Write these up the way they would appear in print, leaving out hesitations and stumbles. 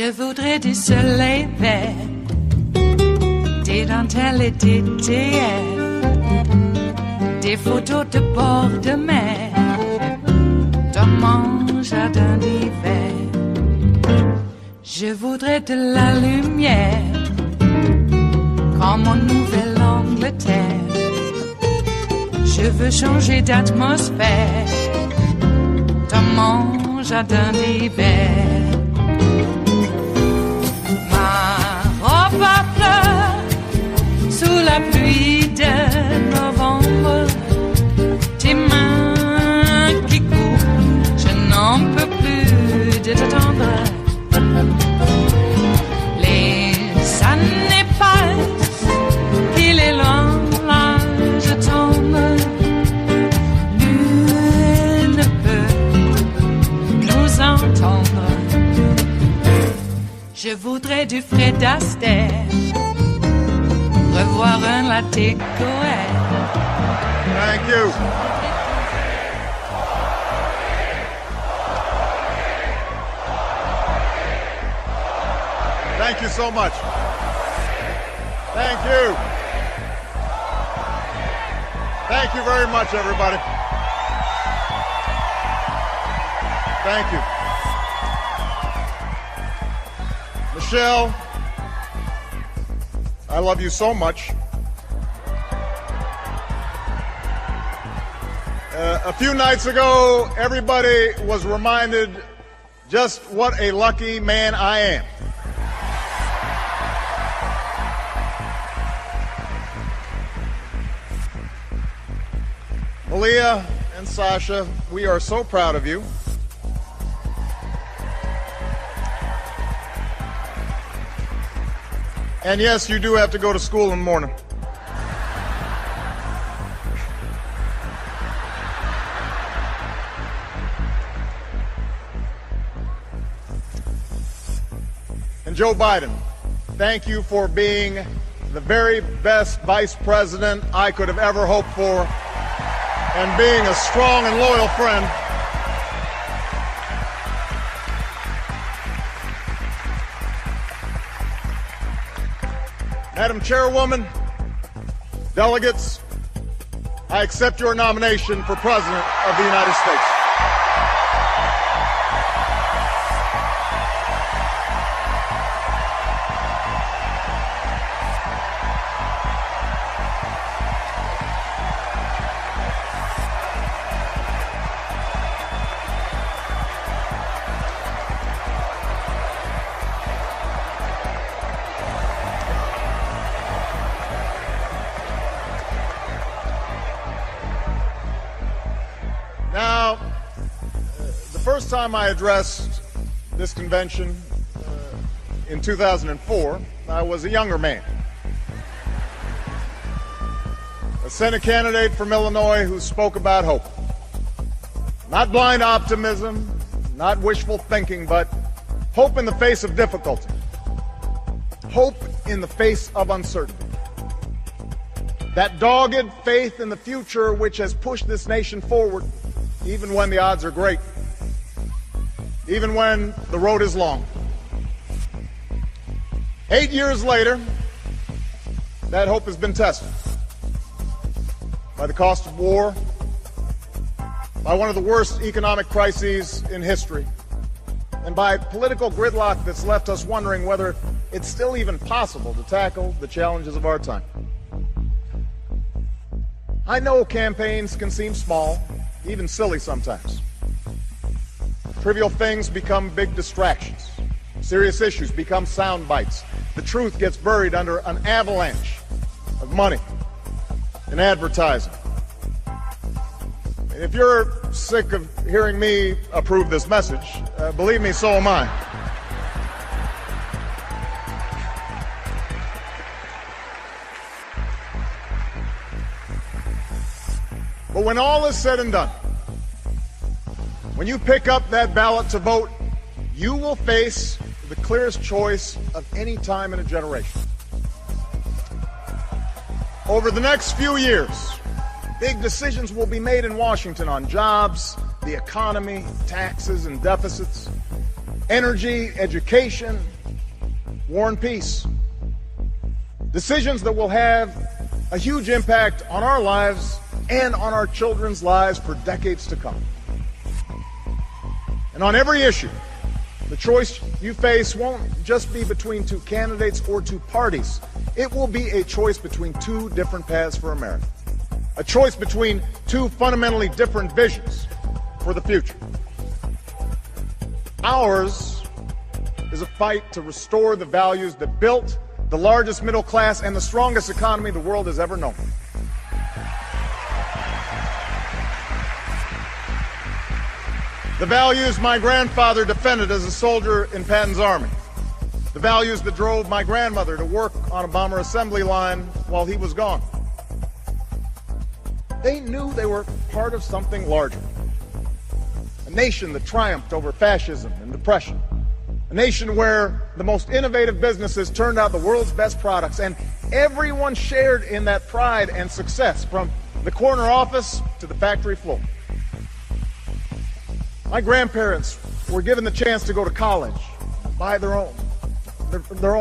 Je voudrais du soleil vert, des dentelles et des théières, des photos de bord de mer, dans mon jardin d'hiver. Je voudrais de la lumière, comme en Nouvelle-Angleterre. Je veux changer d'atmosphère, dans mon jardin d'hiver. Ma robe à fleurs, sous la pluie de novembre, tes mains qui courent, je n'en peux plus de t'attendre. Les années passent, qu'il est loin, là je tombe. Nul ne peut nous entendre. Je voudrais du Fred Astaire, revoir un latte Goël. Thank you. Thank you so much. Thank you. Thank you very much, everybody. Thank you. Michelle, I love you so much. A few nights ago, everybody was reminded just what a lucky man I am. Malia and Sasha, we are so proud of you. And yes, you do have to go to school in the morning. And Joe Biden, thank you for being the very best vice president I could have ever hoped for, and being a strong and loyal friend. Madam Chairwoman, delegates, I accept your nomination for President of the United States. The first time I addressed this convention in 2004, I was a younger man. A Senate candidate from Illinois who spoke about hope. Not blind optimism, not wishful thinking, but hope in the face of difficulty. Hope in the face of uncertainty. That dogged faith in the future which has pushed this nation forward, even when the odds are great. Even when the road is long. 8 years later, that hope has been tested by the cost of war, by one of the worst economic crises in history, and by political gridlock that's left us wondering whether it's still even possible to tackle the challenges of our time. I know campaigns can seem small, even silly sometimes. Trivial things become big distractions. Serious issues become sound bites. The truth gets buried under an avalanche of money and advertising. And if you're sick of hearing me approve this message, believe me, so am I. But when all is said and done, when you pick up that ballot to vote, you will face the clearest choice of any time in a generation. Over the next few years, big decisions will be made in Washington on jobs, the economy, taxes, and deficits. energy, education, war and peace. Decisions that will have a huge impact on our lives and on our children's lives for decades to come. And on every issue, the choice you face won't just be between two candidates or two parties. It will be a choice between two different paths for America. A choice between two fundamentally different visions for the future. Ours is a fight to restore the values that built the largest middle class and the strongest economy the world has ever known. The values my grandfather defended as a soldier in Patton's army. The values that drove my grandmother to work on a bomber assembly line while he was gone. They knew they were part of something larger. A nation that triumphed over fascism and depression. A nation where the most innovative businesses turned out the world's best products, and everyone shared in that pride and success, from the corner office to the factory floor. My grandparents were given the chance to go to college, buy their own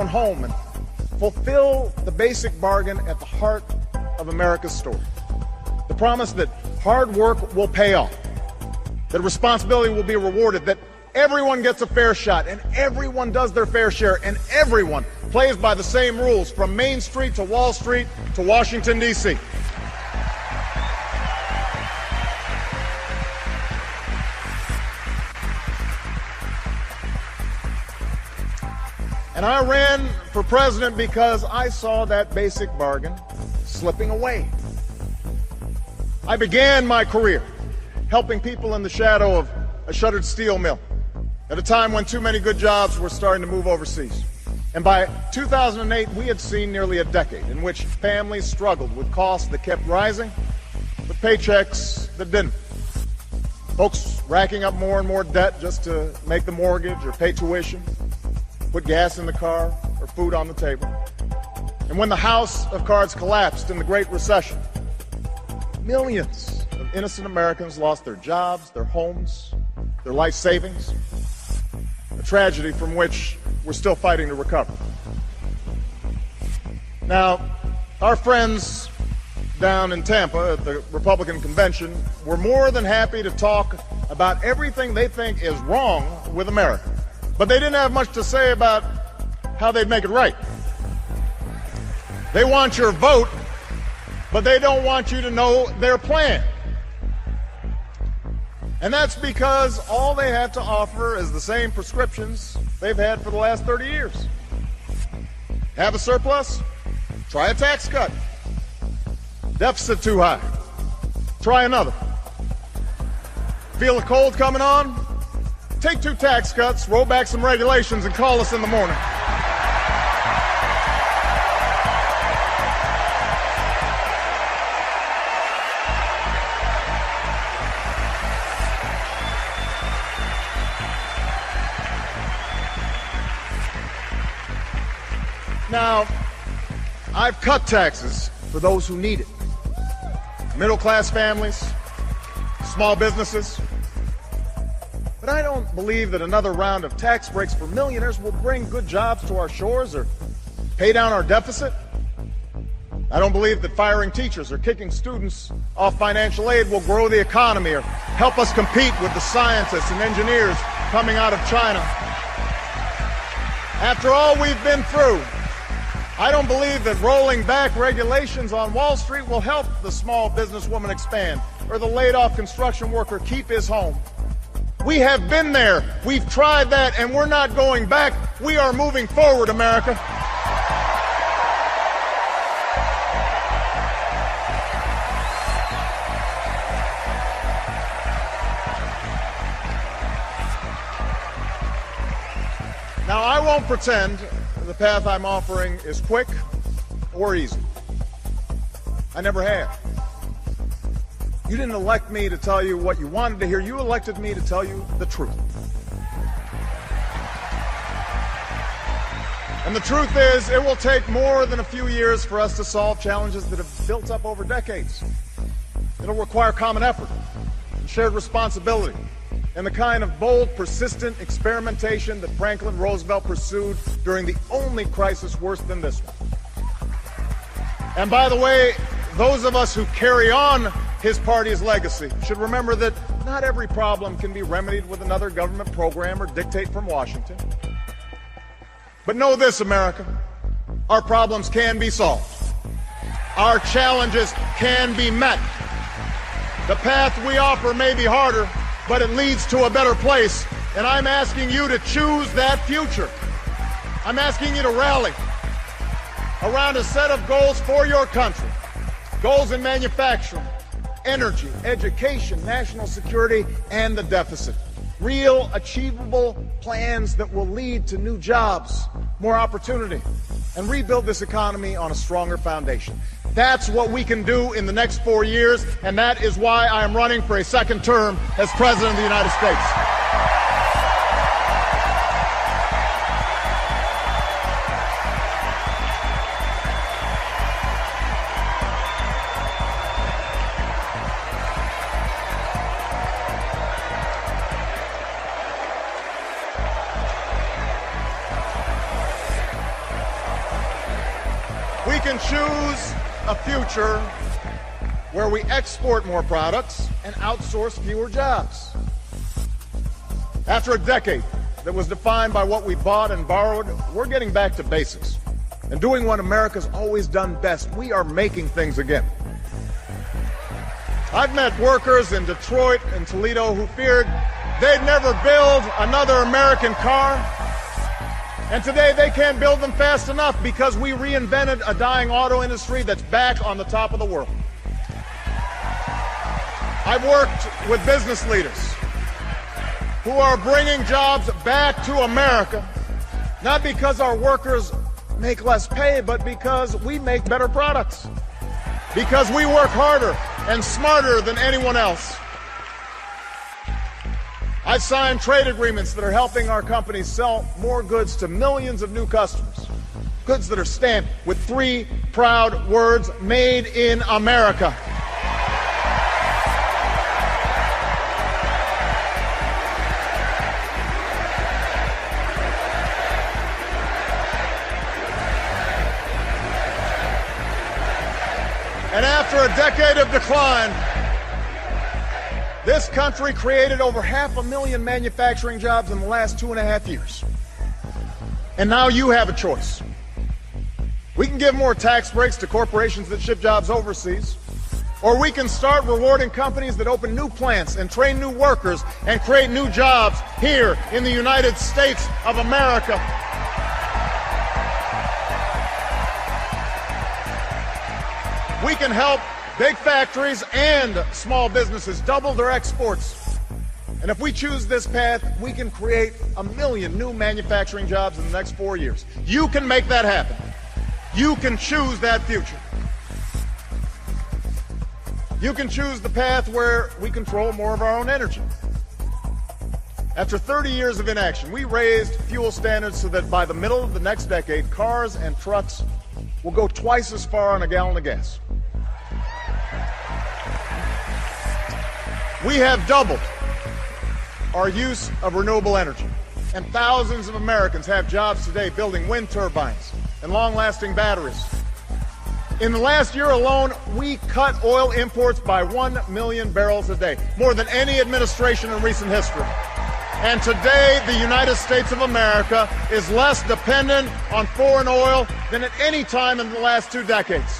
home, and fulfill the basic bargain at the heart of America's story. The promise that hard work will pay off, that responsibility will be rewarded, that everyone gets a fair shot, and everyone does their fair share, and everyone plays by the same rules, from Main Street to Wall Street to Washington, D.C. And I ran for president because I saw that basic bargain slipping away. I began my career helping people in the shadow of a shuttered steel mill at a time when too many good jobs were starting to move overseas. And by 2008, we had seen nearly a decade in which families struggled with costs that kept rising, with paychecks that didn't. Folks racking up more and more debt just to make the mortgage or pay tuition, put gas in the car or food on the table. And when the house of cards collapsed in the Great Recession, millions of innocent Americans lost their jobs, their homes, their life savings, a tragedy from which we're still fighting to recover. Now, our friends down in Tampa at the Republican convention were more than happy to talk about everything they think is wrong with America. But they didn't have much to say about how they'd make it right. They want your vote, but they don't want you to know their plan. And that's because all they have to offer is the same prescriptions they've had for the last 30 years. Have a surplus? Try a tax cut. Deficit too high? Try another. Feel a cold coming on? Take 2 tax cuts, roll back some regulations, and call us in the morning. Now, I've cut taxes for those who need it. Middle-class families, small businesses. But I don't believe that another round of tax breaks for millionaires will bring good jobs to our shores or pay down our deficit. I don't believe that firing teachers or kicking students off financial aid will grow the economy or help us compete with the scientists and engineers coming out of China. After all we've been through, I don't believe that rolling back regulations on Wall Street will help the small businesswoman expand or the laid-off construction worker keep his home. We have been there. We've tried that, and we're not going back. We are moving forward, America. Now, I won't pretend the path I'm offering is quick or easy. I never have. You didn't elect me to tell you what you wanted to hear. You elected me to tell you the truth. And the truth is, it will take more than a few years for us to solve challenges that have built up over decades. It'll require common effort, and shared responsibility, and the kind of bold, persistent experimentation that Franklin Roosevelt pursued during the only crisis worse than this one. And by the way, those of us who carry on his party's legacy should remember that not every problem can be remedied with another government program or dictate from Washington. But know this, America, our problems can be solved. Our challenges can be met. The path we offer may be harder, but it leads to a better place, and I'm asking you to choose that future. I'm asking you to rally around a set of goals for your country, goals in manufacturing, energy, education, national security, and the deficit. Real, achievable plans that will lead to new jobs, more opportunity, and rebuild this economy on a stronger foundation. That's what we can do in the next 4 years, and that is why I am running for a second term as President of the United States. We can choose a future where we export more products and outsource fewer jobs. After a decade that was defined by what we bought and borrowed, we're getting back to basics and doing what America's always done best. We are making things again. I've met workers in Detroit and Toledo who feared they'd never build another American car. And today they can't build them fast enough because we reinvented a dying auto industry that's back on the top of the world. I've worked with business leaders who are bringing jobs back to America, not because our workers make less pay, but because we make better products, because we work harder and smarter than anyone else. I've signed trade agreements that are helping our companies sell more goods to millions of new customers, goods that are stamped with 3 proud words, made in America. And after a decade of decline, this country created over 500,000 manufacturing jobs in the last 2.5 years. And now you have a choice. We can give more tax breaks to corporations that ship jobs overseas, or we can start rewarding companies that open new plants and train new workers and create new jobs here in the United States of America. We can help big factories and small businesses double their exports. And if we choose this path, we can create 1 million new manufacturing jobs in the next 4 years. You can make that happen. You can choose that future. You can choose the path where we control more of our own energy. After 30 years of inaction, we raised fuel standards so that by the middle of the next decade, cars and trucks will go twice as far on a gallon of gas. We have doubled our use of renewable energy, and thousands of Americans have jobs today building wind turbines and long-lasting batteries. In the last year alone, we cut oil imports by 1 million barrels a day, more than any administration in recent history. And today, the United States of America is less dependent on foreign oil than at any time in the last 2 decades.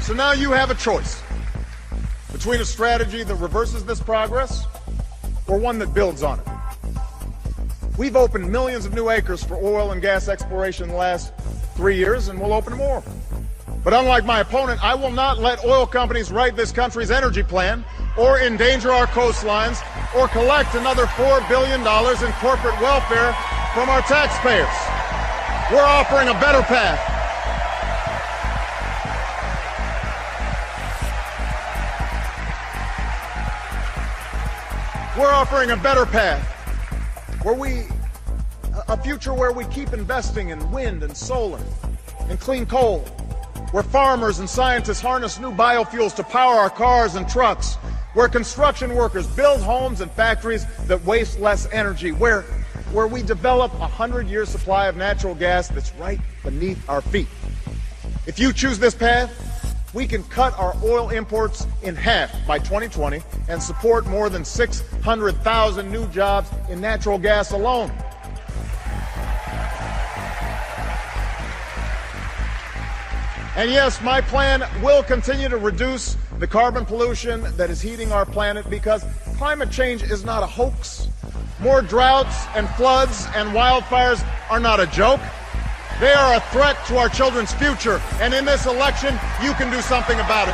So now you have a choice between a strategy that reverses this progress or one that builds on it. We've opened millions of new acres for oil and gas exploration in the last 3 years, and we'll open more. But unlike my opponent, I will not let oil companies write this country's energy plan or endanger our coastlines or collect another $4 billion in corporate welfare from our taxpayers. We're offering a better path. We're offering a better path, a future where we keep investing in wind and solar, and clean coal, where farmers and scientists harness new biofuels to power our cars and trucks, where construction workers build homes and factories that waste less energy, where we develop a 100-year supply of natural gas that's right beneath our feet. If you choose this path, we can cut our oil imports in half by 2020 and support more than 600,000 new jobs in natural gas alone. And yes, my plan will continue to reduce the carbon pollution that is heating our planet, because climate change is not a hoax. More droughts and floods and wildfires are not a joke. They are a threat to our children's future, and in this election, you can do something about it.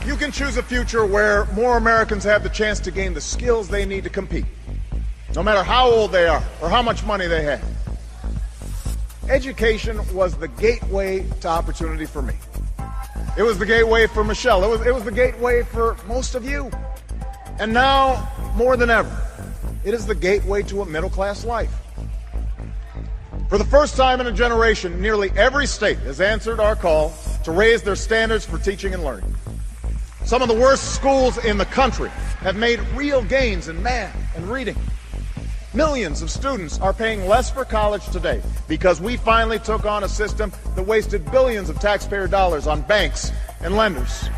You can choose a future where more Americans have the chance to gain the skills they need to compete, no matter how old they are or how much money they have. Education was the gateway to opportunity for me. It was the gateway for Michelle. It was the gateway for most of you. And now, more than ever, it is the gateway to a middle-class life. For the first time in a generation, nearly every state has answered our call to raise their standards for teaching and learning. Some of the worst schools in the country have made real gains in math and reading. Millions of students are paying less for college today because we finally took on a system that wasted billions of taxpayer dollars on banks and lenders.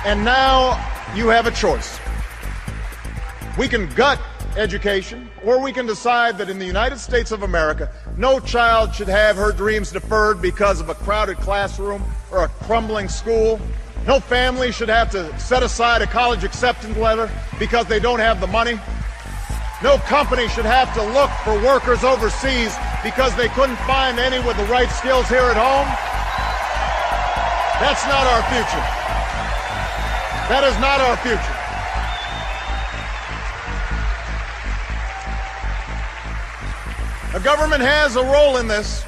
And now you have a choice. We can gut education, or we can decide that in the United States of America, no child should have her dreams deferred because of a crowded classroom or a crumbling school. No family should have to set aside a college acceptance letter because they don't have the money. No company should have to look for workers overseas because they couldn't find any with the right skills here at home. That's not our future. That is not our future. The government has a role in this,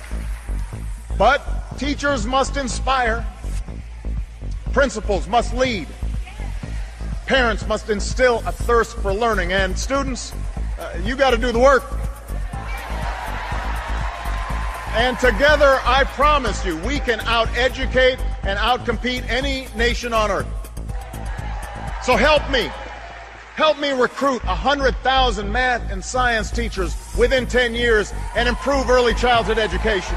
but teachers must inspire. Principals must lead. Parents must instill a thirst for learning, and students, you got to do the work. And together, I promise you, we can out-educate and out-compete any nation on earth. So help me recruit 100,000 math and science teachers within 10 years and improve early childhood education.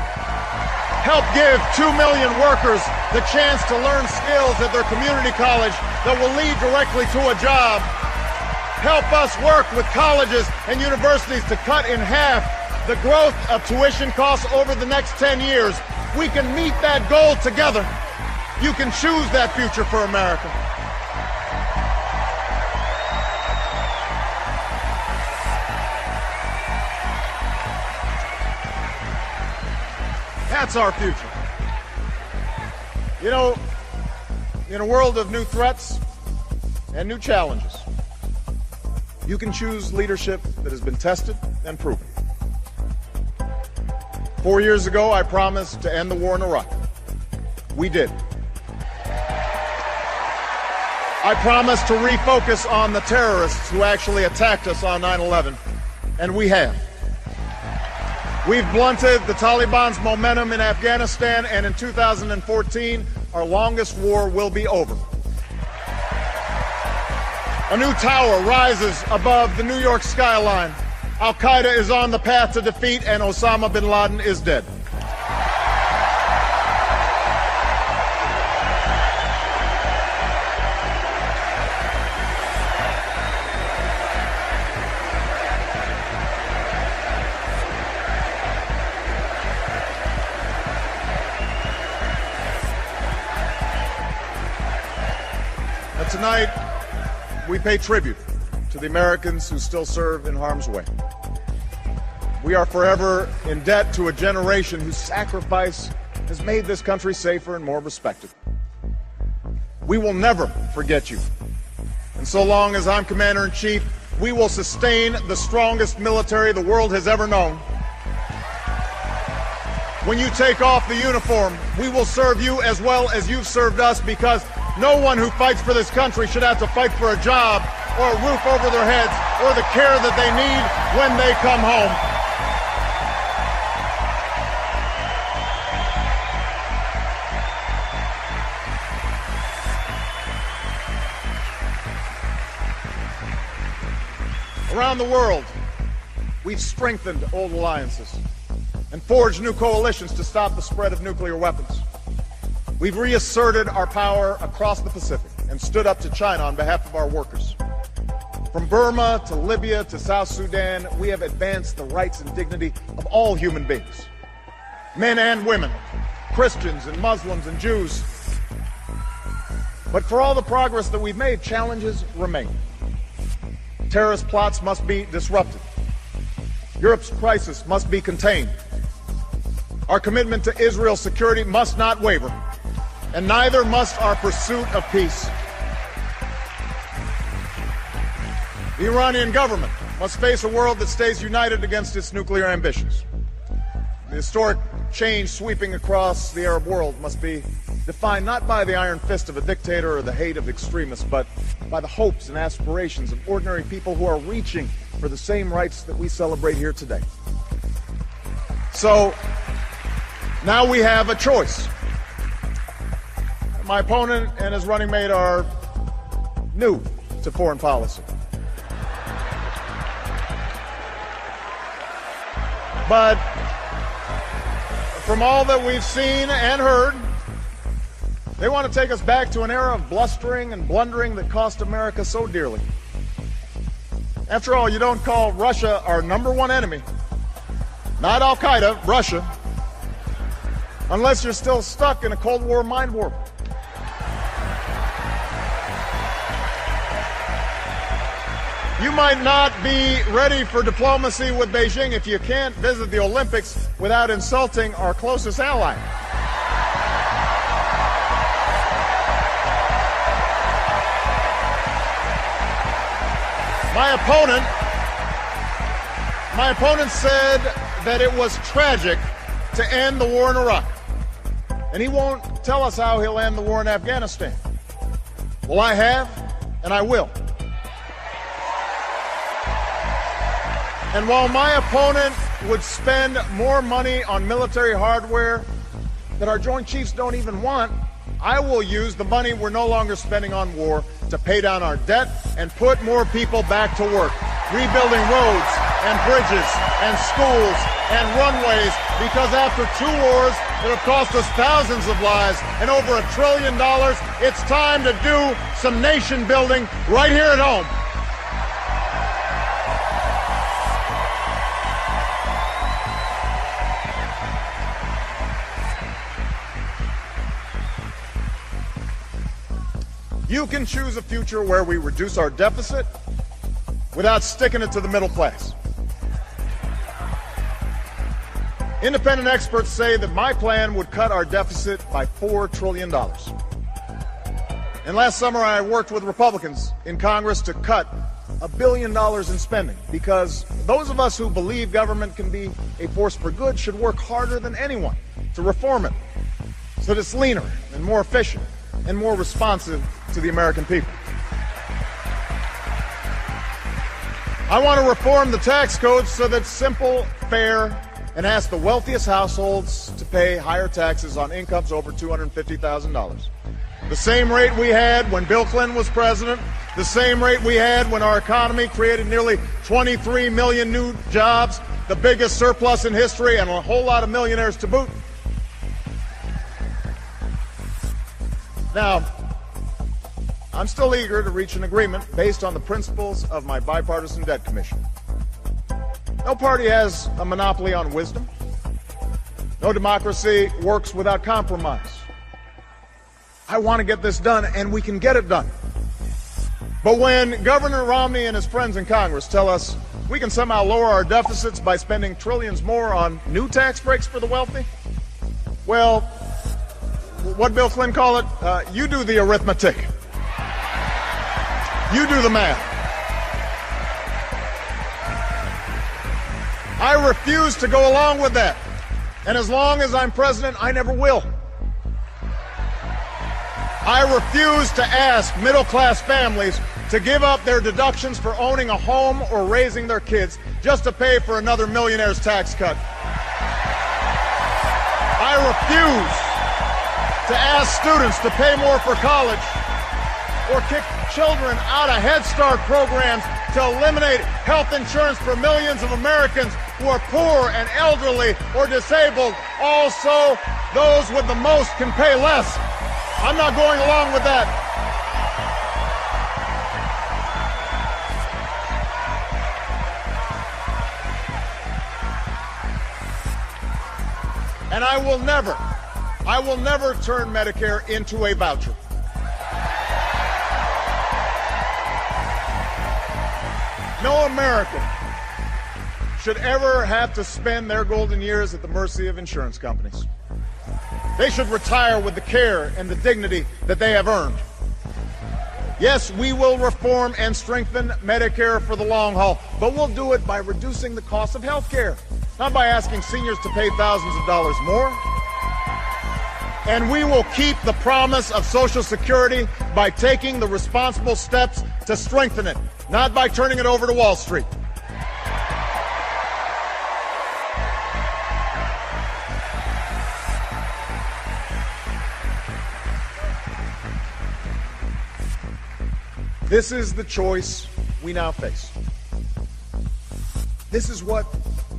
Help give 2 million workers the chance to learn skills at their community college that will lead directly to a job. Help us work with colleges and universities to cut in half the growth of tuition costs over the next 10 years. We can meet that goal together. You can choose that future for America. That's our future. You know, in a world of new threats and new challenges, you can choose leadership that has been tested and proven. 4 years ago, I promised to end the war in Iraq. We did. I promised to refocus on the terrorists who actually attacked us on 9/11, and we have. We've blunted the Taliban's momentum in Afghanistan, and in 2014, our longest war will be over. A new tower rises above the New York skyline. Al-Qaeda is on the path to defeat, and Osama bin Laden is dead. But tonight, we pay tribute to the Americans who still serve in harm's way. We are forever in debt to a generation whose sacrifice has made this country safer and more respected. We will never forget you. And so long as I'm Commander-in-Chief, we will sustain the strongest military the world has ever known. when you take off the uniform, we will serve you as well as you've served us, because no one who fights for this country should have to fight for a job or a roof over their heads or the care that they need when they come home. Around the world, we've strengthened old alliances and forged new coalitions to stop the spread of nuclear weapons. We've reasserted our power across the Pacific and stood up to China on behalf of our workers. From Burma to Libya to South Sudan, we have advanced the rights and dignity of all human beings, men and women, Christians and Muslims and Jews. But for all the progress that we've made, challenges remain. Terrorist plots must be disrupted. Europe's crisis must be contained. Our commitment to Israel's security must not waver, and neither must our pursuit of peace. The Iranian government must face a world that stays united against its nuclear ambitions. The historic change sweeping across the Arab world must be defined not by the iron fist of a dictator or the hate of extremists, but by the hopes and aspirations of ordinary people who are reaching for the same rights that we celebrate here today. So, now we have a choice. My opponent and his running mate are new to foreign policy. But from all that we've seen and heard, they want to take us back to an era of blustering and blundering that cost America so dearly. After all, you don't call Russia our number one enemy, not Al-Qaeda, Russia, unless you're still stuck in a Cold War mind warp. You might not be ready for diplomacy with Beijing if you can't visit the Olympics without insulting our closest ally. My opponent said that it was tragic to end the war in Iraq, and he won't tell us how he'll end the war in Afghanistan. Well, I have, and I will. And while my opponent would spend more money on military hardware that our Joint Chiefs don't even want, I will use the money we're no longer spending on war to pay down our debt and put more people back to work, rebuilding roads and bridges and schools and runways, because after 2 wars that have cost us thousands of lives and over $1 trillion, it's time to do some nation building right here at home. You can choose a future where we reduce our deficit without sticking it to the middle class. Independent experts say that my plan would cut our deficit by $4 trillion. And last summer I worked with Republicans in Congress to cut $1 billion in spending, because those of us who believe government can be a force for good should work harder than anyone to reform it so that it's leaner and more efficient and more responsive to the American people. I want to reform the tax code so that it's simple, fair, and ask the wealthiest households to pay higher taxes on incomes over $250,000. The same rate we had when Bill Clinton was president, the same rate we had when our economy created nearly 23 million new jobs, the biggest surplus in history, and a whole lot of millionaires to boot. Now, I'm still eager to reach an agreement based on the principles of my bipartisan debt commission. No party has a monopoly on wisdom. No democracy works without compromise. I want to get this done, and we can get it done. But when Governor Romney and his friends in Congress tell us we can somehow lower our deficits by spending trillions more on new tax breaks for the wealthy, well, what Bill Clinton call it? You do the arithmetic. You do the math. I refuse to go along with that. And as long as I'm president, I never will. I refuse to ask middle-class families to give up their deductions for owning a home or raising their kids just to pay for another millionaire's tax cut. I refuse to ask students to pay more for college or kick children out of Head Start programs to eliminate health insurance for millions of Americans who are poor and elderly or disabled. Also, those with the most can pay less. I'm not going along with that. And I will never turn Medicare into a voucher. No American should ever have to spend their golden years at the mercy of insurance companies. They should retire with the care and the dignity that they have earned. Yes, we will reform and strengthen Medicare for the long haul, but we'll do it by reducing the cost of health care, not by asking seniors to pay thousands of dollars more. And we will keep the promise of Social Security by taking the responsible steps to strengthen it, not by turning it over to Wall Street. This is the choice we now face. This is what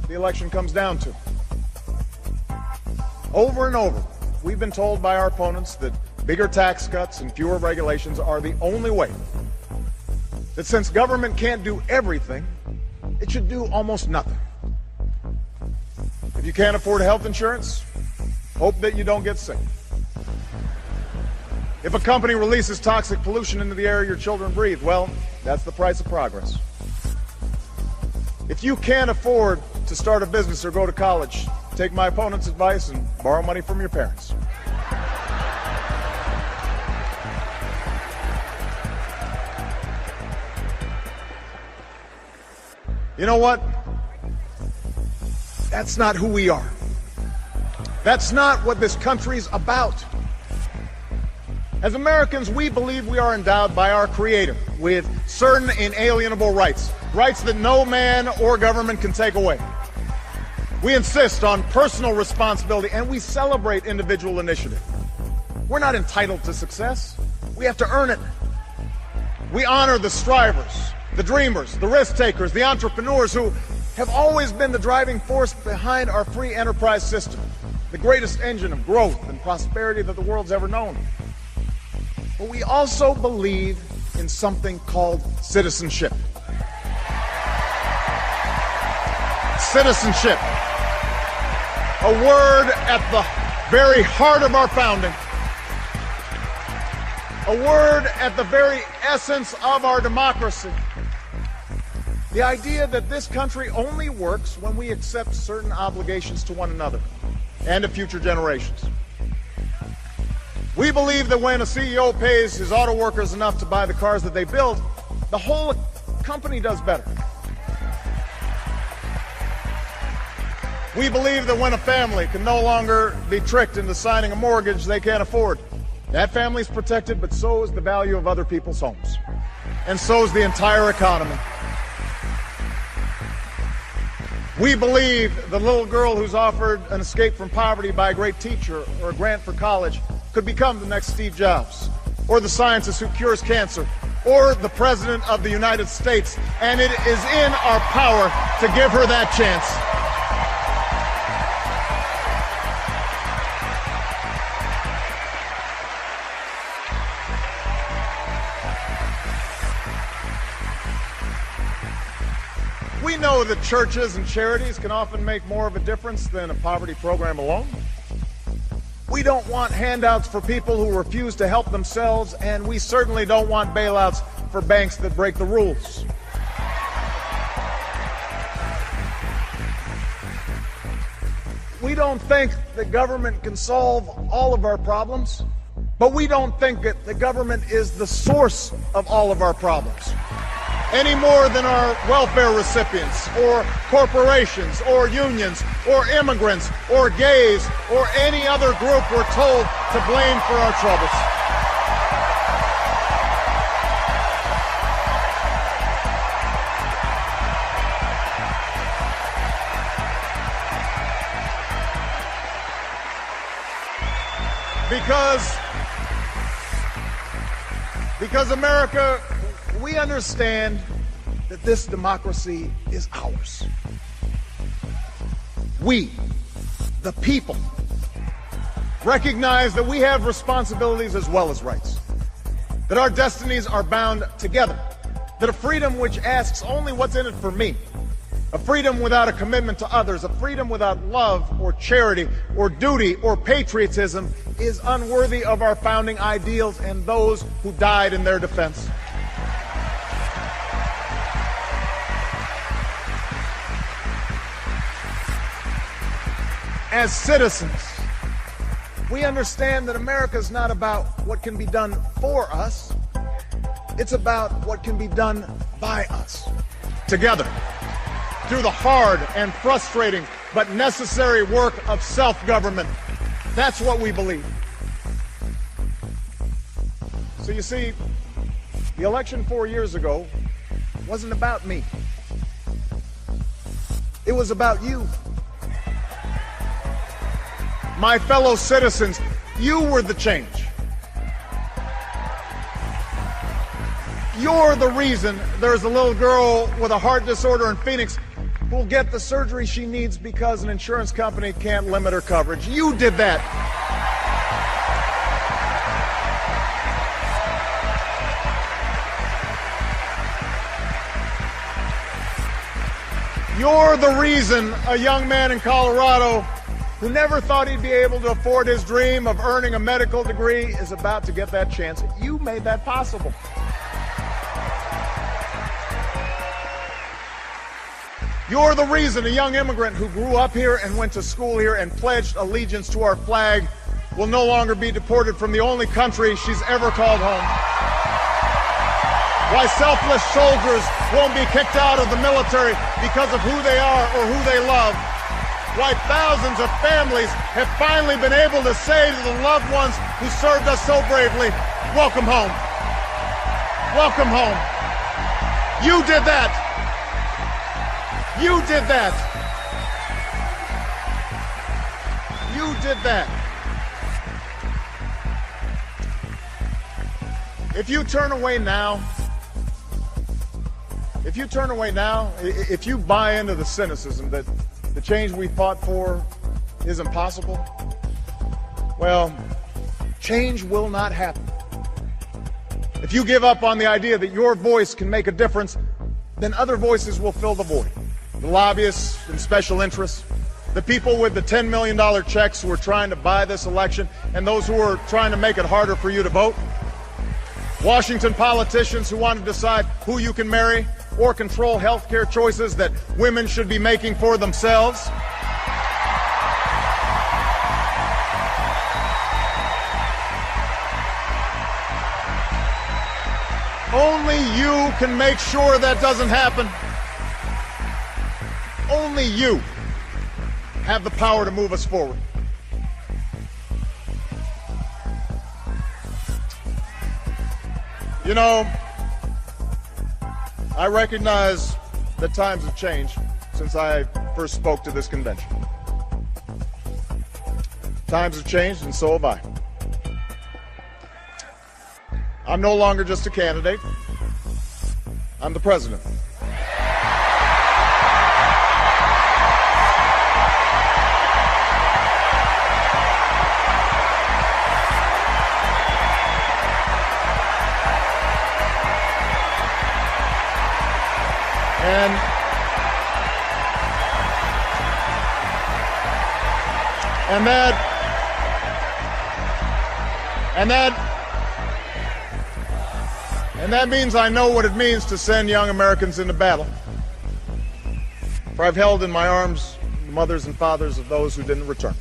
the election comes down to. Over and over, we've been told by our opponents that bigger tax cuts and fewer regulations are the only way. That since government can't do everything, it should do almost nothing. If you can't afford health insurance, hope that you don't get sick. If a company releases toxic pollution into the air your children breathe, well, that's the price of progress. If you can't afford to start a business or go to college, take my opponent's advice and borrow money from your parents. You know what? That's not who we are. That's not what this country's about. As Americans, we believe we are endowed by our Creator with certain inalienable rights, rights that no man or government can take away. We insist on personal responsibility, and we celebrate individual initiative. We're not entitled to success. We have to earn it. We honor the strivers, the dreamers, the risk takers, the entrepreneurs who have always been the driving force behind our free enterprise system, the greatest engine of growth and prosperity that the world's ever known. But we also believe in something called citizenship. Citizenship. A word at the very heart of our founding. A word at the very essence of our democracy. The idea that this country only works when we accept certain obligations to one another and to future generations. We believe that when a CEO pays his auto workers enough to buy the cars that they build, the whole company does better. We believe that when a family can no longer be tricked into signing a mortgage they can't afford, that family's protected, but so is the value of other people's homes. And so is the entire economy. We believe the little girl who's offered an escape from poverty by a great teacher or a grant for college could become the next Steve Jobs, or the scientist who cures cancer, or the President of the United States, and it is in our power to give her that chance. We know that churches and charities can often make more of a difference than a poverty program alone. We don't want handouts for people who refuse to help themselves, and we certainly don't want bailouts for banks that break the rules. We don't think that government can solve all of our problems, but we don't think that the government is the source of all of our problems. any more than our welfare recipients or corporations or unions or immigrants or gays or any other group we're told to blame for our troubles. Because America, we understand that this democracy is ours. We, the people, recognize that we have responsibilities as well as rights, that our destinies are bound together, that a freedom which asks only what's in it for me, a freedom without a commitment to others, a freedom without love or charity or duty or patriotism is unworthy of our founding ideals and those who died in their defense. As citizens, we understand that America is not about what can be done for us. It's about what can be done by us, together, through the hard and frustrating but necessary work of self-government. That's what we believe. So you see, the election 4 years ago wasn't about me. It was about you. My fellow citizens, you were the change. You're the reason there's a little girl with a heart disorder in Phoenix who'll get the surgery she needs because an insurance company can't limit her coverage. You did that. You're the reason a young man in Colorado who never thought he'd be able to afford his dream of earning a medical degree is about to get that chance. You made that possible. You're the reason a young immigrant who grew up here and went to school here and pledged allegiance to our flag will no longer be deported from the only country she's ever called home. Why selfless soldiers won't be kicked out of the military because of who they are or who they love. Why thousands of families have finally been able to say to the loved ones who served us so bravely, welcome home. Welcome home. You did that. You did that. You did that. If you turn away now, if you buy into the cynicism that the change we fought for is impossible, well, change will not happen. If you give up on the idea that your voice can make a difference, then other voices will fill the void. The lobbyists and special interests, the people with the $10 million checks who are trying to buy this election, and those who are trying to make it harder for you to vote. Washington politicians who want to decide who you can marry or control health care choices that women should be making for themselves. Only you can make sure that doesn't happen. Only you have the power to move us forward. You know, I recognize that times have changed since I first spoke to this convention. Times have changed, and so have I. I'm no longer just a candidate. I'm the president. And that means I know what it means to send young Americans into battle. For I've held in my arms the mothers and fathers of those who didn't return.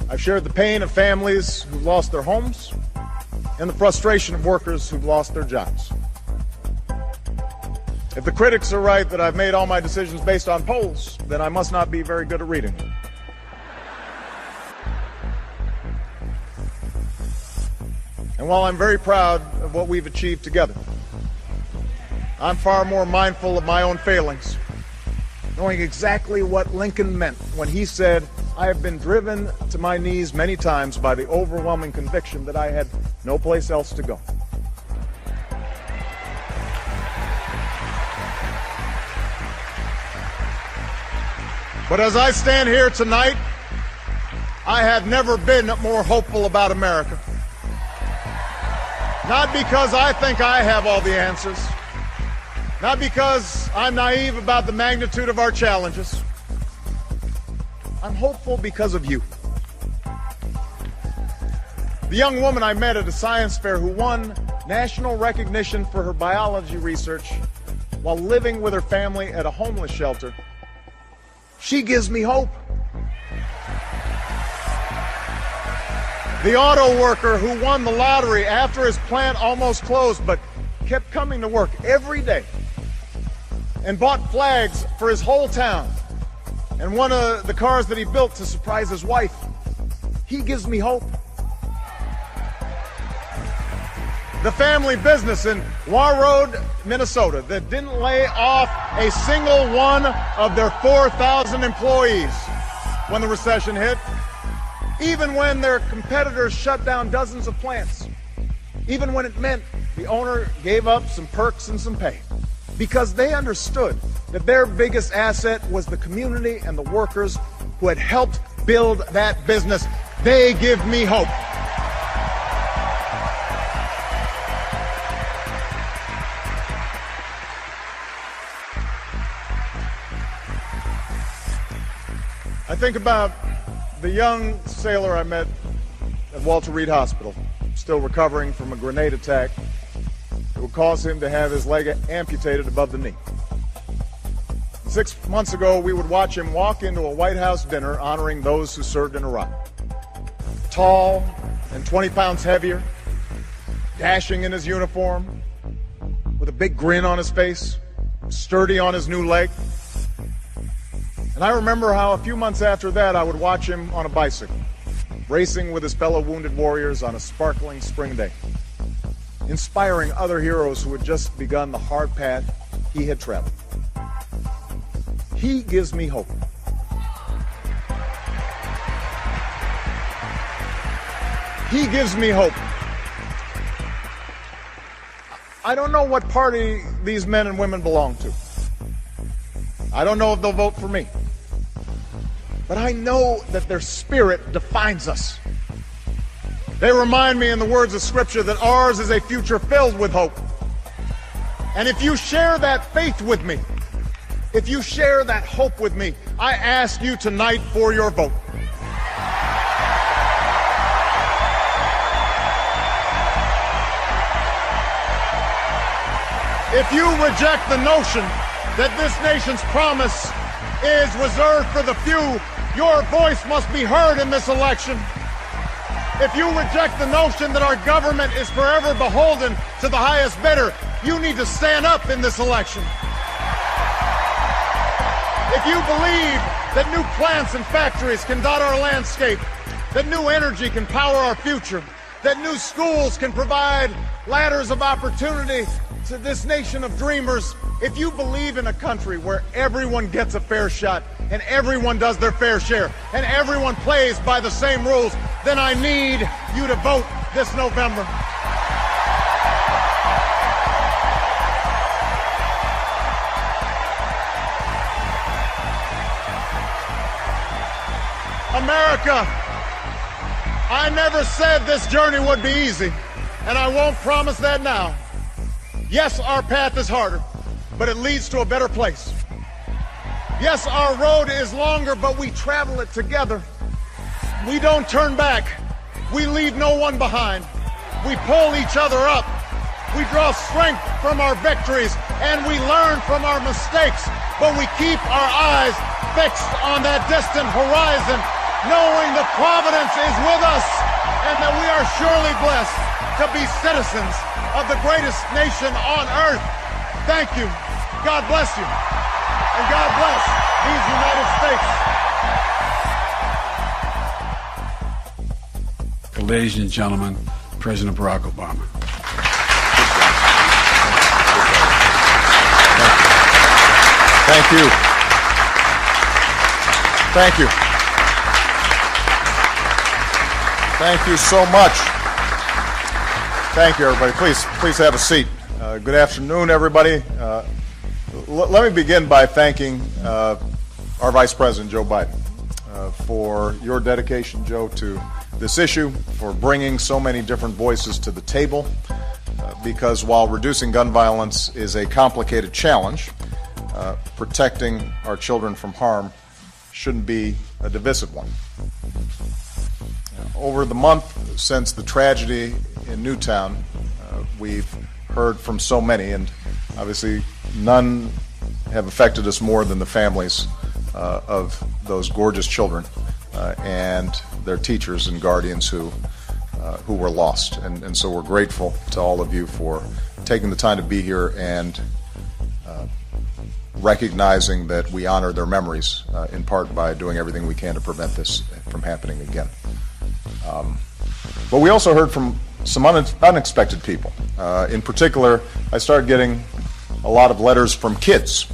I've shared the pain of families who lost their homes and the frustration of workers who've lost their jobs. If the critics are right that I've made all my decisions based on polls, then I must not be very good at reading them. And while I'm very proud of what we've achieved together, I'm far more mindful of my own failings, knowing exactly what Lincoln meant when he said, "I have been driven to my knees many times by the overwhelming conviction that I had no place else to go." But as I stand here tonight, I have never been more hopeful about America. Not because I think I have all the answers, not because I'm naive about the magnitude of our challenges. I'm hopeful because of you. The young woman I met at a science fair who won national recognition for her biology research while living with her family at a homeless shelter, she gives me hope. The auto worker who won the lottery after his plant almost closed but kept coming to work every day and bought flags for his whole town and one of the cars that he built to surprise his wife. He gives me hope. The family business in Warroad, Minnesota, that didn't lay off a single one of their 4,000 employees when the recession hit, even when their competitors shut down dozens of plants, even when it meant the owner gave up some perks and some pay, because they understood that their biggest asset was the community and the workers who had helped build that business. They give me hope. I think about the young sailor I met at Walter Reed Hospital, still recovering from a grenade attack that would cause him to have his leg amputated above the knee. 6 months ago, we would watch him walk into a White House dinner honoring those who served in Iraq. Tall and 20 pounds heavier, dashing in his uniform, with a big grin on his face, sturdy on his new leg. And I remember how a few months after that, I would watch him on a bicycle, racing with his fellow wounded warriors on a sparkling spring day, inspiring other heroes who had just begun the hard path he had traveled. He gives me hope. He gives me hope. I don't know what party these men and women belong to. I don't know if they'll vote for me. But I know that their spirit defines us. They remind me in the words of Scripture that ours is a future filled with hope. And if you share that faith with me, if you share that hope with me, I ask you tonight for your vote. If you reject the notion that this nation's promise is reserved for the few, your voice must be heard in this election. If you reject the notion that our government is forever beholden to the highest bidder, you need to stand up in this election. If you believe that new plants and factories can dot our landscape, that new energy can power our future, that new schools can provide ladders of opportunity to this nation of dreamers, if you believe in a country where everyone gets a fair shot and everyone does their fair share and everyone plays by the same rules, then I need you to vote this November. America, I never said this journey would be easy, and I won't promise that now. Yes, our path is harder, but it leads to a better place. Yes, our road is longer, but we travel it together. We don't turn back. We leave no one behind. We pull each other up. We draw strength from our victories, and we learn from our mistakes, but we keep our eyes fixed on that distant horizon, knowing that Providence is with us and that we are surely blessed to be citizens of the greatest nation on earth. Thank you. God bless you. And God bless these United States. Ladies and gentlemen, President Barack Obama. Thank you. Thank you. Thank you so much. Thank you, everybody. Please have a seat. Good afternoon, everybody. Let me begin by thanking our Vice President, Joe Biden, for your dedication, Joe, to this issue, for bringing so many different voices to the table, because while reducing gun violence is a complicated challenge, protecting our children from harm shouldn't be a divisive one. Over the month since the tragedy in Newtown, we've heard from so many, and obviously none have affected us more than the families of those gorgeous children and their teachers and guardians who were lost. And so we're grateful to all of you for taking the time to be here and recognizing that we honor their memories, in part by doing everything we can to prevent this from happening again. But we also heard from some unexpected people. In particular, I started getting a lot of letters from kids.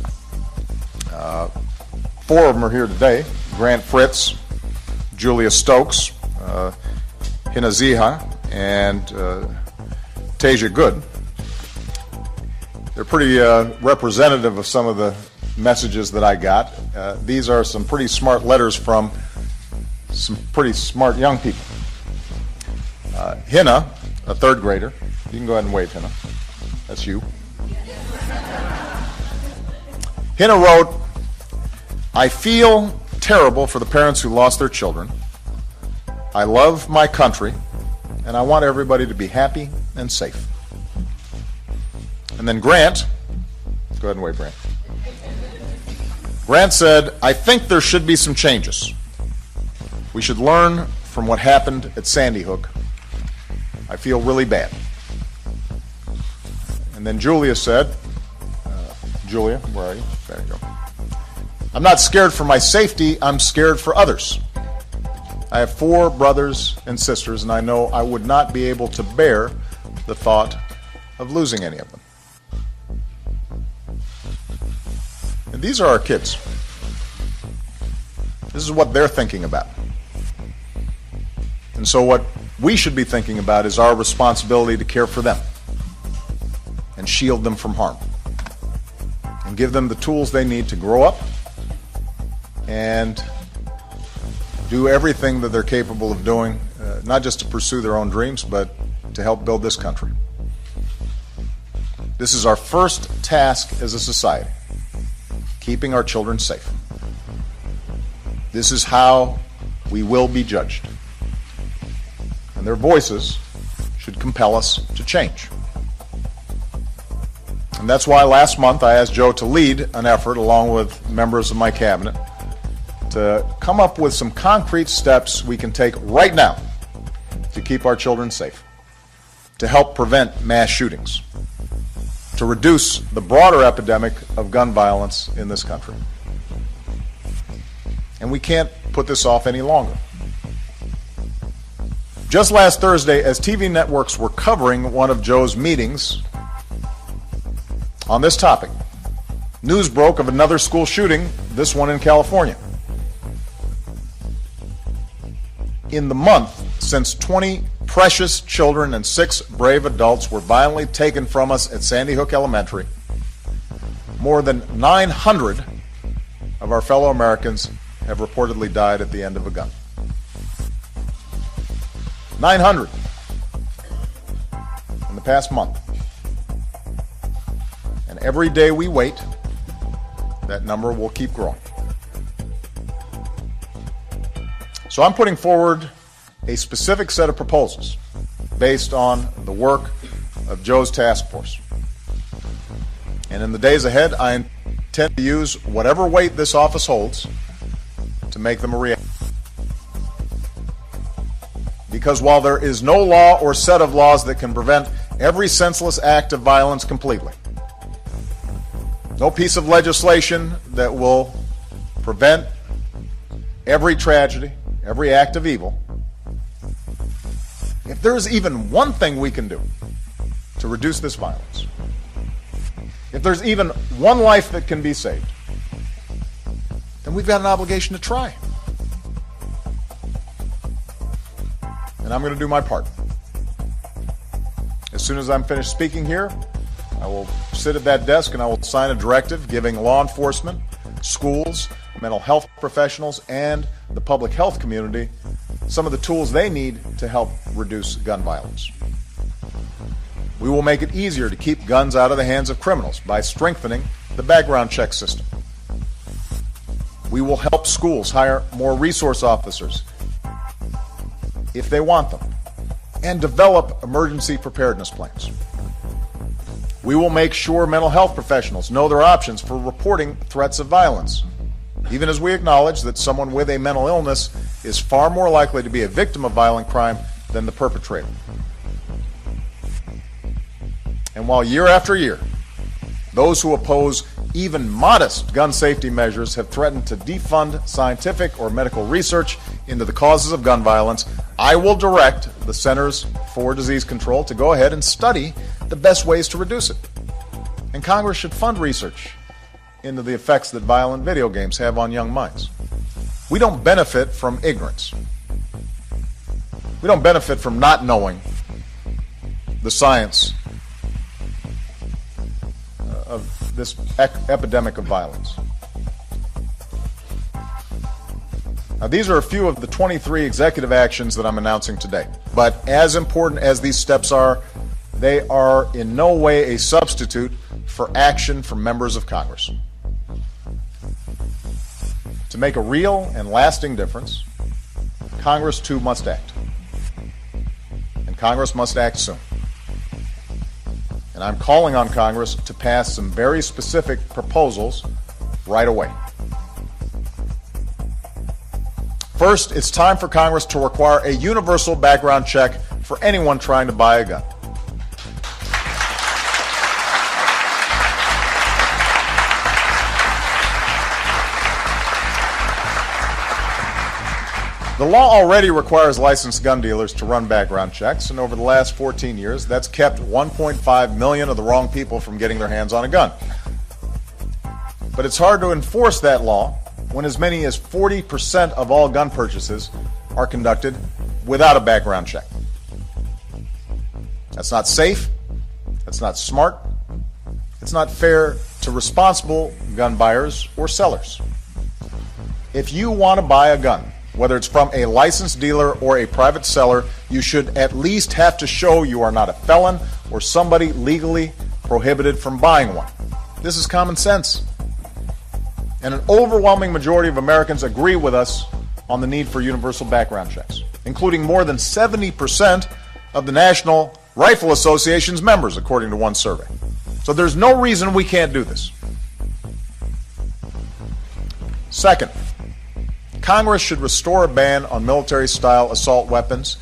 4 of them are here today: Grant Fritz, Julia Stokes, Hina Ziha, and Tasia Good. They're pretty representative of some of the messages that I got. These are some pretty smart letters from some pretty smart young people. Hina, a 3rd grader. You can go ahead and wave, Hina. That's you. Hina wrote, "I feel terrible for the parents who lost their children. I love my country, and I want everybody to be happy and safe." And then Grant, go ahead and wave, Grant. Grant said, "I think there should be some changes. We should learn from what happened at Sandy Hook. I feel really bad." And then Julia said, Julia, where are you? There you go. "I'm not scared for my safety, I'm scared for others. I have 4 brothers and sisters, and I know I would not be able to bear the thought of losing any of them." And these are our kids. This is what they're thinking about. And so what we should be thinking about is our responsibility to care for them and shield them from harm and give them the tools they need to grow up and do everything that they're capable of doing, not just to pursue their own dreams, but to help build this country. This is our first task as a society, keeping our children safe. This is how we will be judged. And their voices should compel us to change. And that's why last month I asked Joe to lead an effort, along with members of my cabinet, to come up with some concrete steps we can take right now to keep our children safe, to help prevent mass shootings, to reduce the broader epidemic of gun violence in this country. And we can't put this off any longer. Just last Thursday, as TV networks were covering one of Joe's meetings on this topic, news broke of another school shooting, this one in California. In the month since 20 precious children and 6 brave adults were violently taken from us at Sandy Hook Elementary, more than 900 of our fellow Americans have reportedly died at the end of a gun. 900 in the past month. And every day we wait, that number will keep growing. So I'm putting forward a specific set of proposals based on the work of Joe's task force. And in the days ahead, I intend to use whatever weight this office holds to make them a reality. Because while there is no law or set of laws that can prevent every senseless act of violence completely, No piece of legislation that will prevent every tragedy, every act of evil. If there's even one thing we can do to reduce this violence, if there's even one life that can be saved, then we've got an obligation to try. And I'm going to do my part. As soon as I'm finished speaking here, I will sit at that desk and I will sign a directive giving law enforcement, schools, mental health professionals, and the public health community some of the tools they need to help reduce gun violence. We will make it easier to keep guns out of the hands of criminals by strengthening the background check system. We will help schools hire more resource officers if they want them, and develop emergency preparedness plans. We will make sure mental health professionals know their options for reporting threats of violence, even as we acknowledge that someone with a mental illness is far more likely to be a victim of violent crime than the perpetrator. And while year after year, those who oppose even modest gun safety measures have threatened to defund scientific or medical research into the causes of gun violence, I will direct the Centers for Disease Control to go ahead and study the best ways to reduce it. And Congress should fund research into the effects that violent video games have on young minds. We don't benefit from ignorance. We don't benefit from not knowing the science of this epidemic of violence. Now, these are a few of the 23 executive actions that I'm announcing today. But as important as these steps are, they are in no way a substitute for action from members of Congress. To make a real and lasting difference, Congress too must act. And Congress must act soon. And I'm calling on Congress to pass some very specific proposals right away. First, it's time for Congress to require a universal background check for anyone trying to buy a gun. The law already requires licensed gun dealers to run background checks, and over the last 14 years, that's kept 1.5 million of the wrong people from getting their hands on a gun. But it's hard to enforce that law when as many as 40% of all gun purchases are conducted without a background check. That's not safe, that's not smart, it's not fair to responsible gun buyers or sellers. If you want to buy a gun, whether it's from a licensed dealer or a private seller, you should at least have to show you are not a felon or somebody legally prohibited from buying one. This is common sense. And an overwhelming majority of Americans agree with us on the need for universal background checks, including more than 70% of the National Rifle Association's members, according to one survey. So there's no reason we can't do this. Second, Congress should restore a ban on military-style assault weapons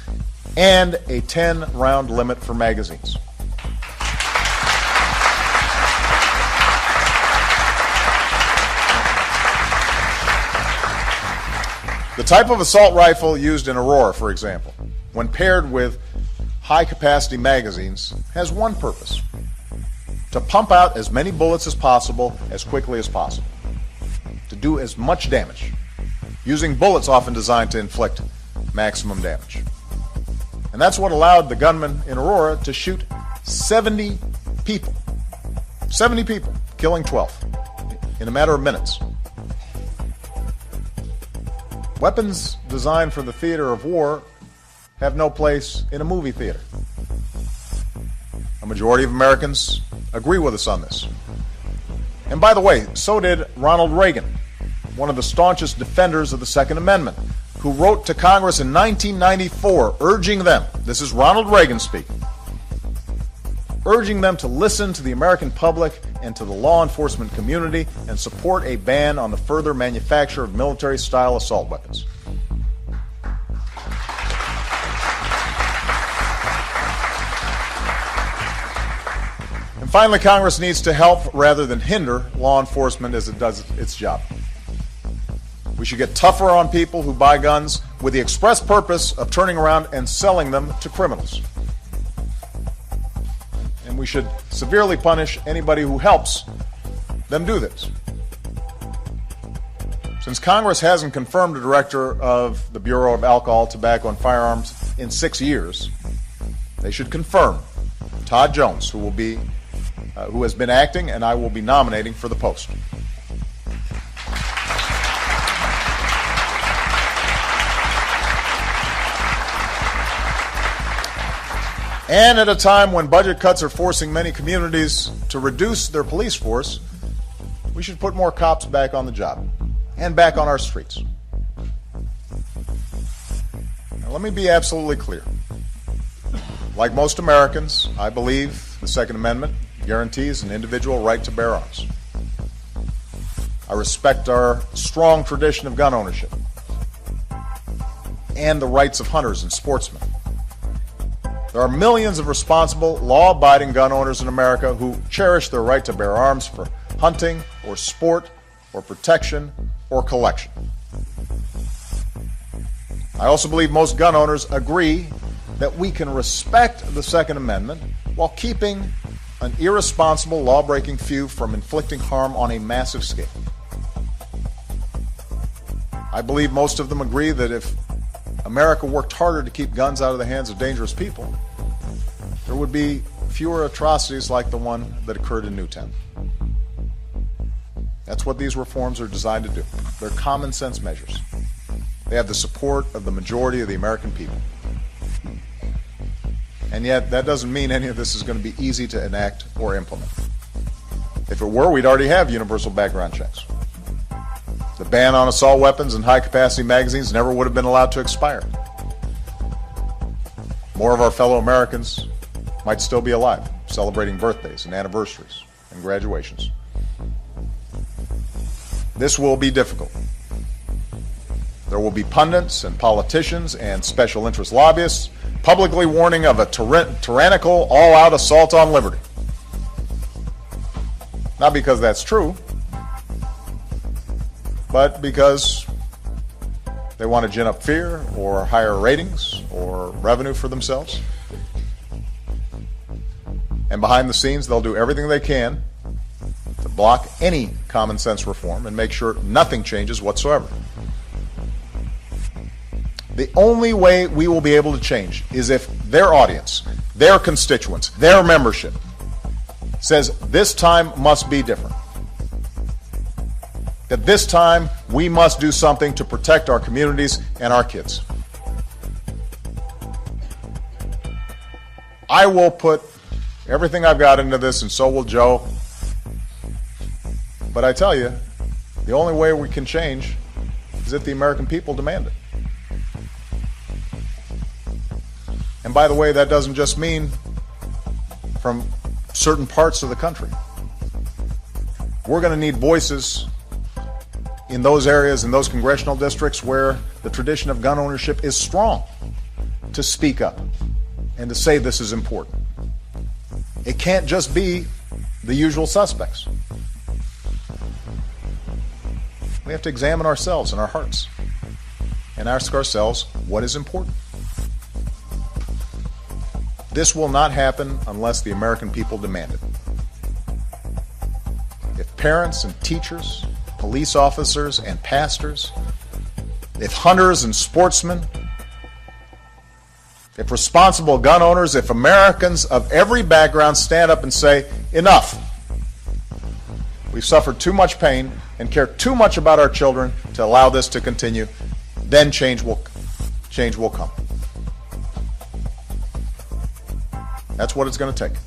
and a 10-round limit for magazines. The type of assault rifle used in Aurora, for example, when paired with high-capacity magazines, has one purpose: to pump out as many bullets as possible as quickly as possible, to do as much damage, using bullets often designed to inflict maximum damage. And that's what allowed the gunman in Aurora to shoot 70 people. 70 people, killing 12 in a matter of minutes. Weapons designed for the theater of war have no place in a movie theater. A majority of Americans agree with us on this. And by the way, so did Ronald Reagan, one of the staunchest defenders of the Second Amendment, who wrote to Congress in 1994 urging them, this is Ronald Reagan speaking, urging them to listen to the American public and to the law enforcement community and support a ban on the further manufacture of military-style assault weapons. And And finally, Congress needs to help rather than hinder law enforcement as it does its job. We should get tougher on people who buy guns with the express purpose of turning around and selling them to criminals. And we should severely punish anybody who helps them do this. Since Congress hasn't confirmed a director of the Bureau of Alcohol, Tobacco, and Firearms in 6 years, they should confirm Todd Jones, who has been acting, and I will be nominating for the post. And at a time when budget cuts are forcing many communities to reduce their police force, we should put more cops back on the job and back on our streets. Now, let me be absolutely clear. Like most Americans, I believe the Second Amendment guarantees an individual right to bear arms. I respect our strong tradition of gun ownership and the rights of hunters and sportsmen. There are millions of responsible, law-abiding gun owners in America who cherish their right to bear arms for hunting or sport or protection or collection. I also believe most gun owners agree that we can respect the Second Amendment while keeping an irresponsible, law-breaking few from inflicting harm on a massive scale. I believe most of them agree that if America worked harder to keep guns out of the hands of dangerous people, there would be fewer atrocities like the one that occurred in Newtown. That's what these reforms are designed to do. They're common sense measures. They have the support of the majority of the American people. And yet, that doesn't mean any of this is going to be easy to enact or implement. If it were, we'd already have universal background checks. The ban on assault weapons and high-capacity magazines never would have been allowed to expire. More of our fellow Americans might still be alive, celebrating birthdays and anniversaries and graduations. This will be difficult. There will be pundits and politicians and special interest lobbyists publicly warning of a tyrannical, all-out assault on liberty. Not because that's true, but because they want to gin up fear or higher ratings or revenue for themselves. And behind the scenes, they'll do everything they can to block any common sense reform and make sure nothing changes whatsoever. The only way we will be able to change is if their audience, their constituents, their membership says this time must be different. That this time we must do something to protect our communities and our kids. I will put everything I've got into this, and so will Joe. But I tell you, the only way we can change is if the American people demand it. And by the way, that doesn't just mean from certain parts of the country. We're going to need voices in those areas, in those congressional districts where the tradition of gun ownership is strong, to speak up and to say this is important. It can't just be the usual suspects. We have to examine ourselves and our hearts and ask ourselves what is important. This will not happen unless the American people demand it. If parents and teachers, police officers and pastors, if hunters and sportsmen, if responsible gun owners, if Americans of every background stand up and say, enough, we've suffered too much pain and care too much about our children to allow this to continue, then change will come. That's what it's going to take.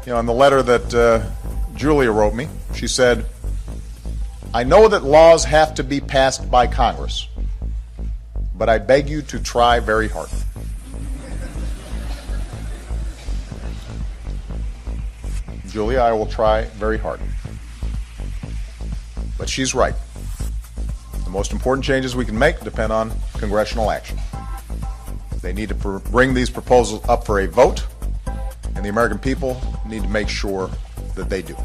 You know, in the letter that Julia wrote me, she said, I know that laws have to be passed by Congress, but I beg you to try very hard. Julia, I will try very hard. But she's right. The most important changes we can make depend on congressional action. They need to bring these proposals up for a vote, the American people need to make sure that they do.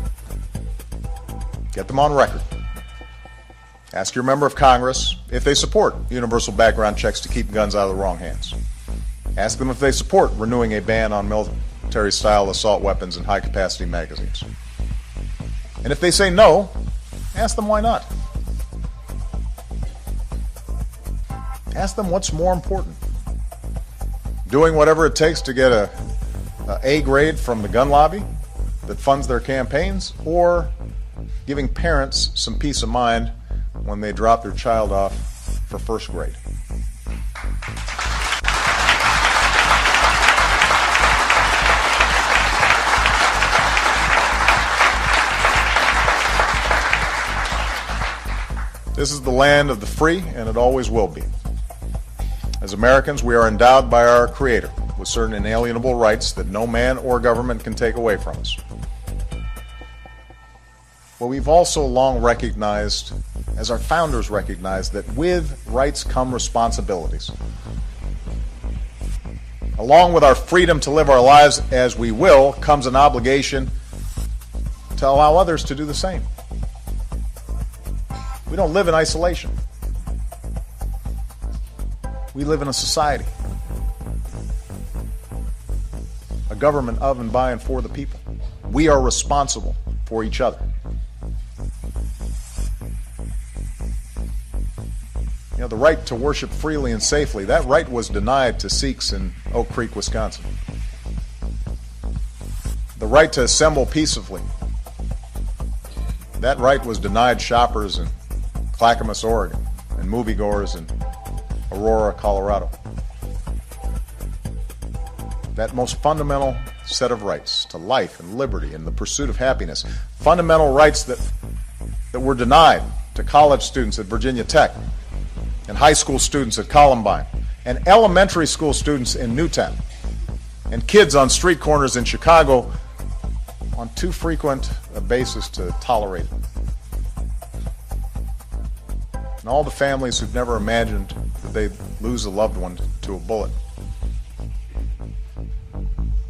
Get them on record. Ask your member of Congress if they support universal background checks to keep guns out of the wrong hands. Ask them if they support renewing a ban on military-style assault weapons and high-capacity magazines. And if they say no, ask them why not. Ask them what's more important. Doing whatever it takes to get a A grade from the gun lobby that funds their campaigns, or giving parents some peace of mind when they drop their child off for first grade. This is the land of the free, and it always will be. As Americans, we are endowed by our Creator with certain inalienable rights that no man or government can take away from us. But we've also long recognized, as our founders recognized, that with rights come responsibilities. Along with our freedom to live our lives as we will comes an obligation to allow others to do the same. We don't live in isolation. We live in a society, a government of and by and for the people. We are responsible for each other. You know, the right to worship freely and safely, that right was denied to Sikhs in Oak Creek, Wisconsin. The right to assemble peacefully, that right was denied shoppers in Clackamas, Oregon, and moviegoers in Aurora, Colorado. That most fundamental set of rights to life and liberty and the pursuit of happiness, fundamental rights that were denied to college students at Virginia Tech, and high school students at Columbine, and elementary school students in Newtown, and kids on street corners in Chicago on too frequent a basis to tolerate it. And all the families who've never imagined that they'd lose a loved one to a bullet.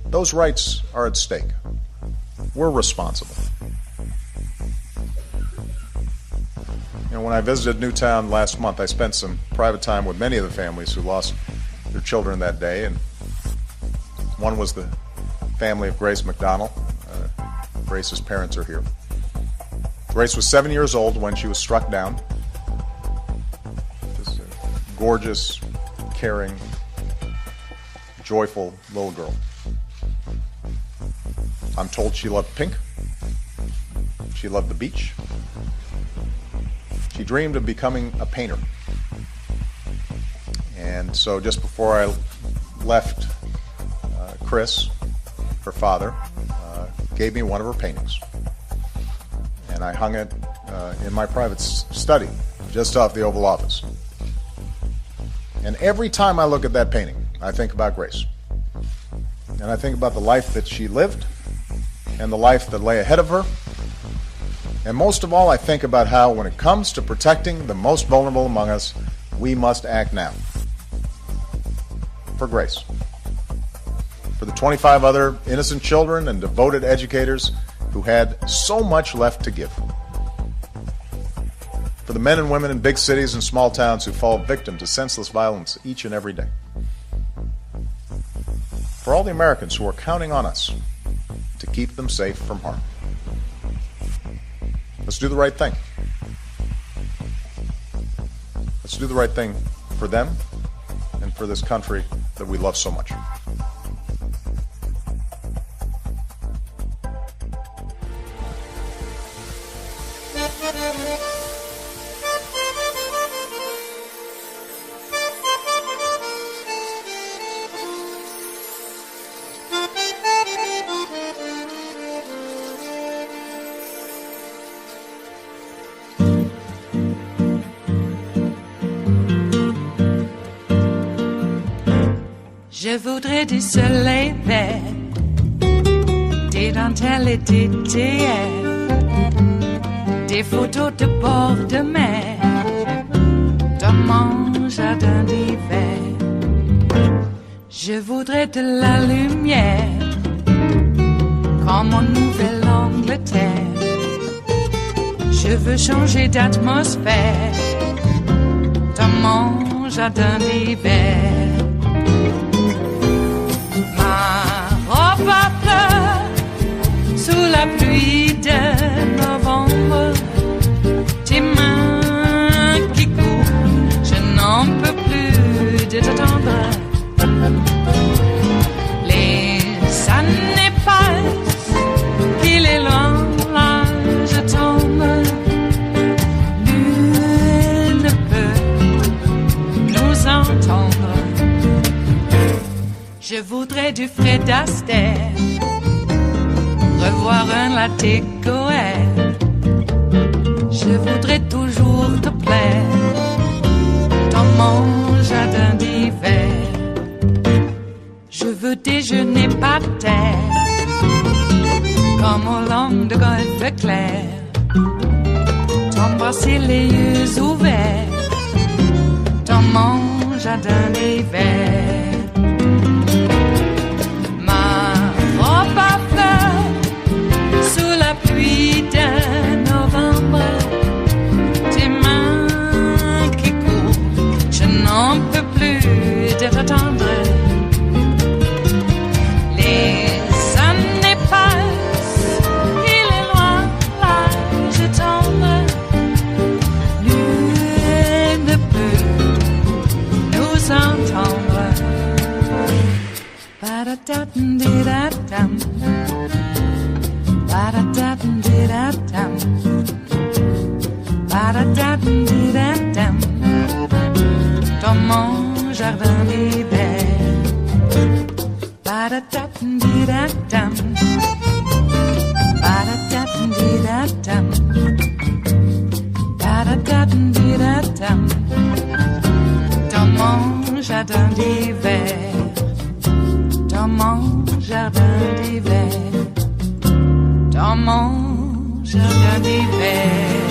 Those rights are at stake. We're responsible. You know, when I visited Newtown last month, I spent some private time with many of the families who lost their children that day, and one was the family of Grace McDonald. Grace's parents are here. Grace was 7 years old when she was struck down. Just a gorgeous, caring, joyful little girl. I'm told she loved pink. She loved the beach. She dreamed of becoming a painter. And so just before I left, Chris, her father, gave me one of her paintings. And I hung it in my private study, just off the Oval Office. And every time I look at that painting, I think about Grace. And I think about the life that she lived, and the life that lay ahead of her. And most of all, I think about how, when it comes to protecting the most vulnerable among us, we must act now. For Grace. For the 25 other innocent children and devoted educators who had so much left to give. For the men and women in big cities and small towns who fall victim to senseless violence each and every day. For all the Americans who are counting on us to keep them safe from harm. Let's do the right thing. Let's do the right thing for them and for this country that we love so much. Je voudrais du soleil vert, des dentelles et des théâtres, des photos de bord de mer, dans mon jardin d'hiver. Je voudrais de la lumière, comme en Nouvelle-Angleterre. Je veux changer d'atmosphère dans mon jardin d'hiver. Ma robe à fleurs sous la pluie de novembre. Tes mains qui courent, je n'en peux plus de t'attendre. Les années passent, qu'il est loin, là je tombe. Nul ne peut nous entendre. Je voudrais du Fred Astaire, revoir un latte Goël. Je voudrais toujours te plaire dans mon jardin d'hiver. Je veux déjeuner par terre comme au long de golfe clair, t'embrasser les yeux ouverts dans mon jardin d'hiver. Ma robe à fleurs sous la pluie de novembre. Tes mains qui courent, je n'en peux plus de t'attendre. Les années passent, il est loin, là je tombe. Nul ne peut nous entendre. Ba-da-da-dum-di-da-dum, ba-da-da-dum-di-da-dum, ba-da-da-dum-di-da-dum, dans mon jardin d'hiver. Ba-da-da-dum-di-da-dum, ba-da-da-dum-di-da-dum, ba-da-da-dum-di-da-dum, dans mon jardin d'hiver. Dans mon jardin d'hiver, dans mon jardin d'hiver.